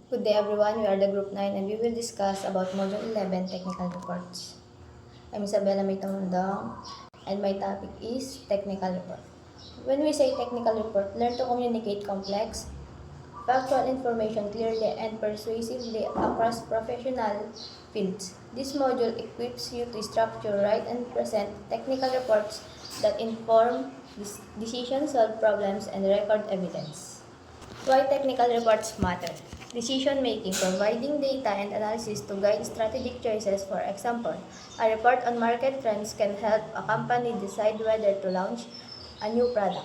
Good day everyone, we are the group 9 and we will discuss about module 11 technical reports. I'm Isabella Maytamundong and my topic is technical report. When we say technical report, learn to communicate complex, factual information clearly and persuasively across professional fields. This module equips you to structure, write, and present technical reports that inform decisions, solve problems, and record evidence. Why technical reports matter? Decision making, providing data and analysis to guide strategic choices. For example, a report on market trends can help a company decide whether to launch a new product.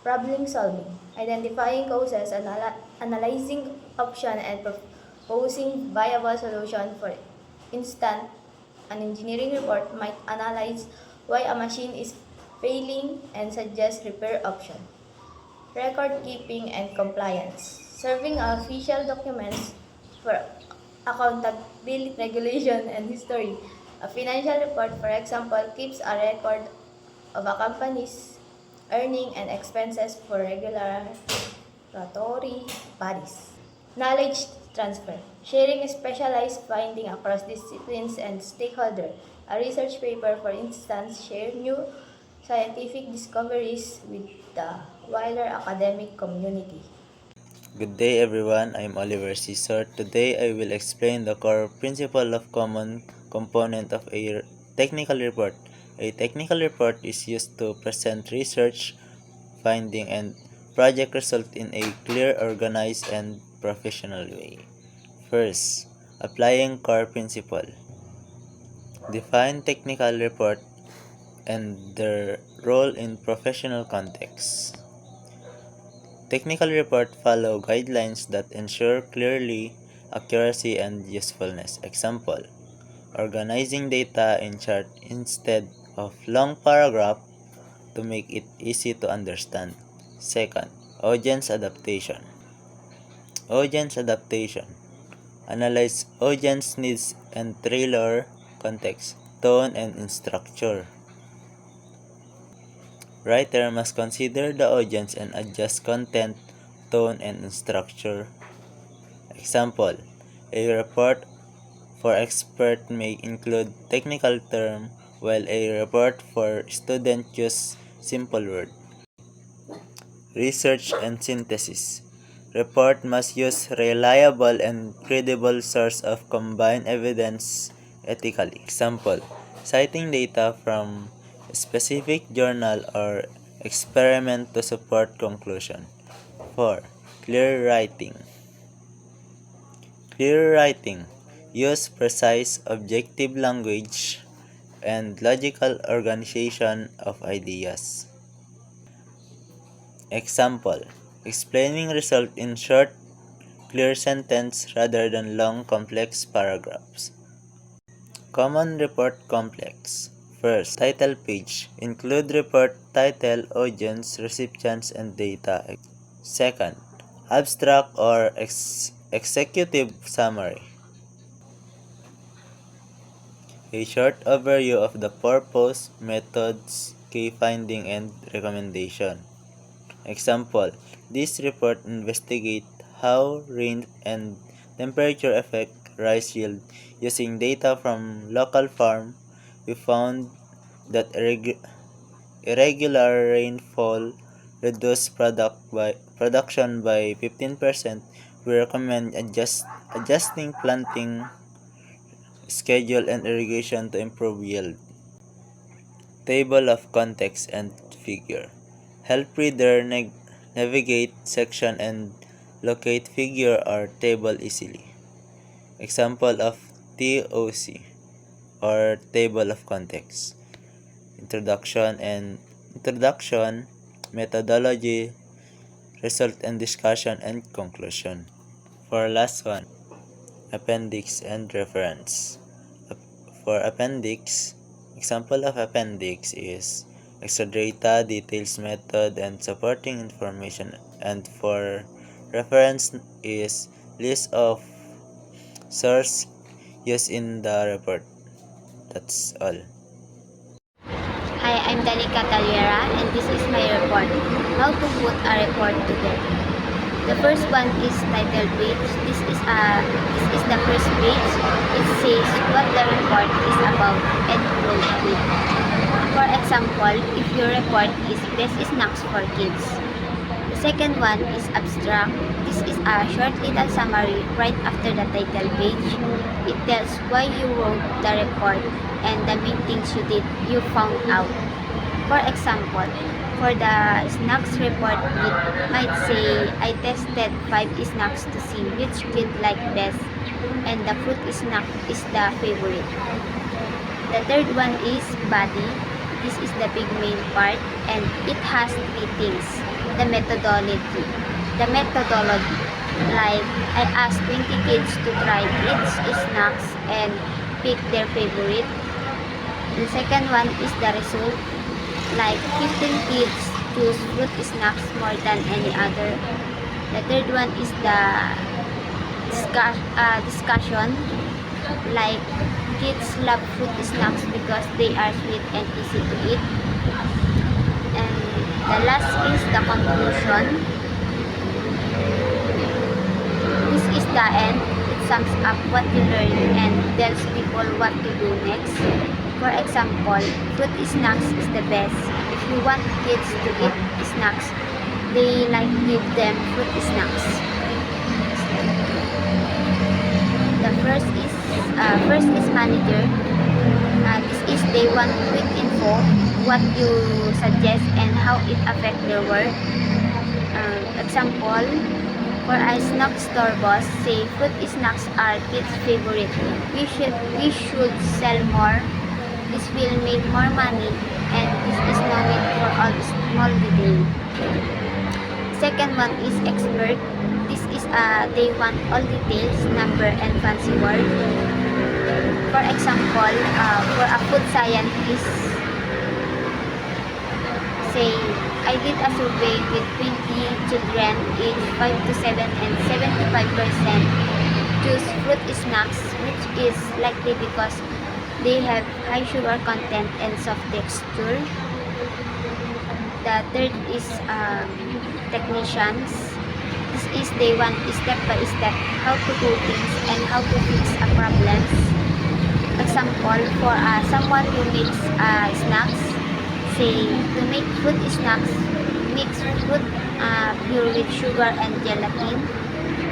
Problem solving, identifying causes, analyzing options, and proposing viable solution. For instance, an engineering report might analyze why a machine is failing and suggest repair option. Record keeping and compliance, serving official documents for accountability, regulation, and history. A financial report, for example, keeps a record of a company's earning and expenses for regulatory bodies. Knowledge transfer, sharing specialized finding across disciplines and stakeholders. A research paper, for instance, share new scientific discoveries with the wider academic community. Good day everyone, I'm Oliver Cesar. Today I will explain the core principle of common component of a technical report. A technical report is used to present research, finding, and project result in a clear, organized, and professional way. First, applying core principle. Define technical report and their role in professional context. Technical reports follow guidelines that ensure clearly accuracy and usefulness. Example, organizing data in chart instead of long paragraph to make it easy to understand. Second, audience adaptation. Audience adaptation. Analyze audience needs and tailor context, tone, and structure. Writer must consider the audience and adjust content, tone, and structure. Example, a report for expert may include technical term while a report for student use simple word. Research and synthesis. Report must use reliable and credible source of combined evidence ethically. Example, citing data from a specific journal or experiment to support conclusion. 4. Clear writing. Clear writing. Use precise, objective language and logical organization of ideas. Example, explaining result in short, clear sentence rather than long, complex paragraphs. Common report complex. First, title page. Include report title, audience, recipients, and data. Second, abstract or executive summary. A short overview of the purpose, methods, key finding, and recommendation. Example, this report investigates how rain and temperature affect rice yield. Using data from local farm, we found that irregular rainfall reduced production by 15%. We recommend adjusting planting schedule and irrigation to improve yield. Table of context and figure. Help reader navigate section and locate figure or table easily. Example of TOC or table of context. Introduction, methodology, result and discussion, and conclusion. For last one, appendix and reference. For appendix, example of appendix is extra data, details, method, and supporting information. And for reference is list of source used in the report. That's all. Hi, I'm Danica Taliera and this is my report. How to put a report together. The first one is title page. This is the first page. It says what the report is about and who wrote it. For example, if your report is best snacks for kids. The second one is abstract. This is a short little summary right after the title page. It tells why you wrote the report and the main things you found out. For example, for the snacks report, it might say, I tested 5 snacks to see which kid liked best, and the fruit snack is the favorite. The third one is body. This is the big main part, and it has three things. The methodology. The methodology. Like, I asked 20 kids to try each snacks and pick their favorite. The second one is the result. Like 15 kids choose fruit snacks more than any other. The third one is the discussion. Like kids love fruit snacks because they are sweet and easy to eat. And the last is the conclusion. This is the end. It sums up what you learned and tells people what to do next. For example, fruit snacks is the best. If you want kids to eat snacks, they like give them fruit snacks. The first is manager. This is they want quick info, what you suggest and how it affect their work. Example, for a snack store boss, say fruit snacks are kids' favorite. We should sell more. This will make more money and this is no need for all small detail. Second one is expert. This is they want all details, number and fancy word. For example, for a food scientist, say I did a survey with 20 children aged 5 to 7 and 75% choose fruit snacks, which is likely because they have high sugar content and soft texture. The third is technicians. This is they want step by step how to do things and how to fix a problems. Example, for someone who makes snacks, say to make fruit snacks, mix fruit pure with sugar and gelatin,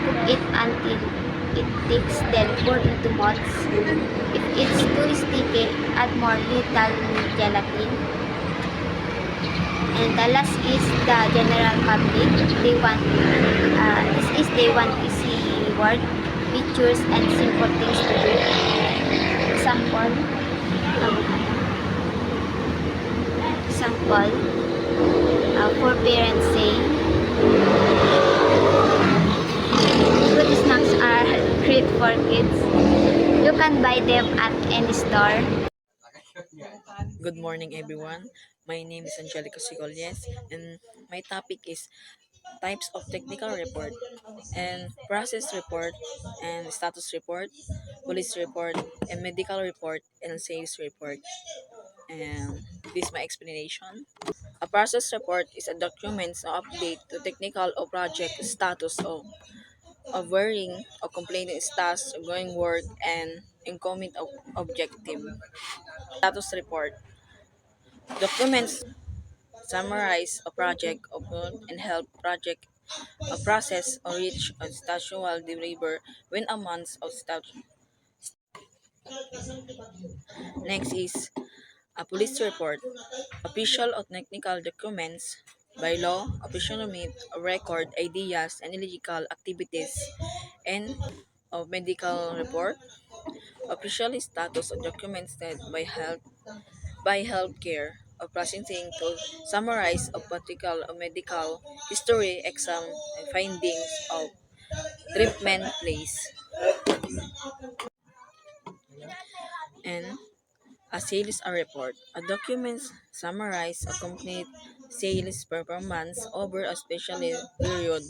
cook it until it thick, then pour into mods. If it's too sticky, add more little gelatin. And the last is the general public. They want easy word, features, and simple things to do. Example, for parents say, fruit snacks are great for kids. You can buy them at any store. Good morning, everyone. My name is Angelica Sigolles, and my topic is types of technical report and process report and status report, police report, and medical report and sales report. And this is my explanation. A process report is a document or update to technical or project status of varying or complaining status, ongoing work, and incoming objective. Status report documents summarize a project, open and help project a process or reach a statual deliver when a month of statute. Next is a police report. Official or technical documents by law, official meet, record, ideas, and illegal activities, and of medical report. Official status of documents that by healthcare of processing to summarize of particular medical history, exam, and findings of treatment place, and a sales report. A document summarize a complete sales performance over a special period,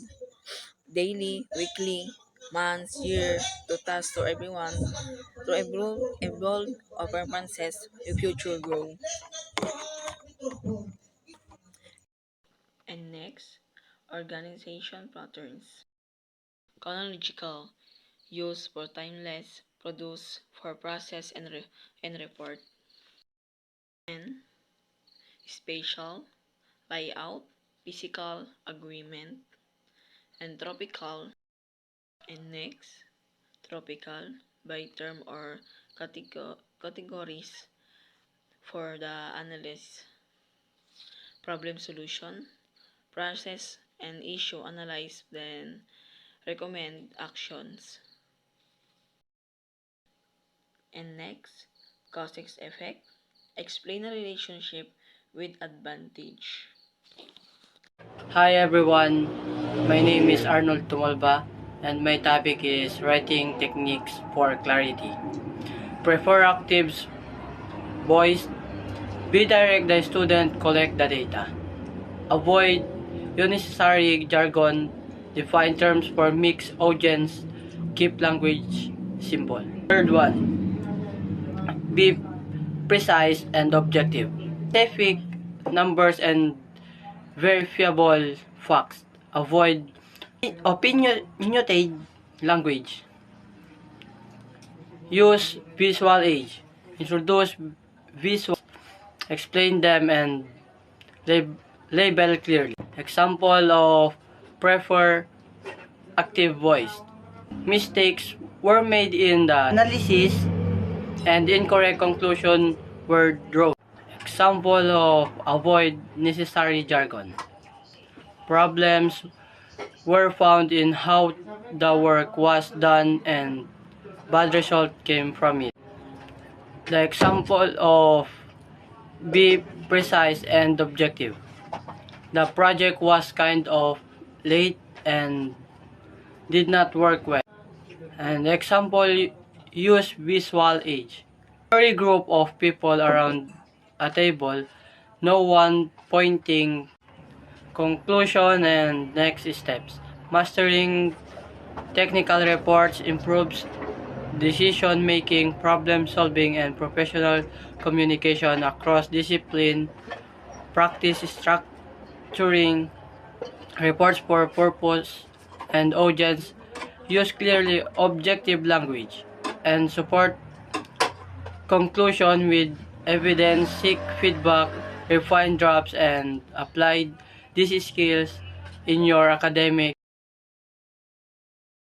daily, weekly, months, year, to task to everyone to evolve of performances in future growth. And next, organization patterns. Chronological, use for timeless, produce for process and report. And spatial, layout, physical, agreement, and tropical. And next, tropical, by term or categories for the analysis. Problem solution, process and issue analyze, then recommend actions. And next, cause effect, explain a relationship with advantage. Hi everyone, my name is Arnold Tumalba and my topic is writing techniques for clarity. Prefer actives, voice, be direct the student, collect the data. Avoid unnecessary jargon, define terms for mixed audience, keep language simple. Third one, be precise and objective. Specific numbers and verifiable facts. Avoid opinionated language. Use visual aids. Introduce visual, explain them and label clearly. Example of prefer active voice. Mistakes were made in the analysis and incorrect conclusion were drawn. Example of avoid necessary jargon. Problems were found in how the work was done and bad result came from it. The example of be precise and objective. The project was kind of late and did not work well. An example, use visual aids. A group of people around a table, no one pointing. Conclusion and next steps. Mastering technical reports improves decision making, problem solving, and professional communication across discipline. Practice structuring reports for purpose and audience. Use clearly objective language and support conclusion with evidence. Seek feedback, refine drafts, and apply these skills in your academic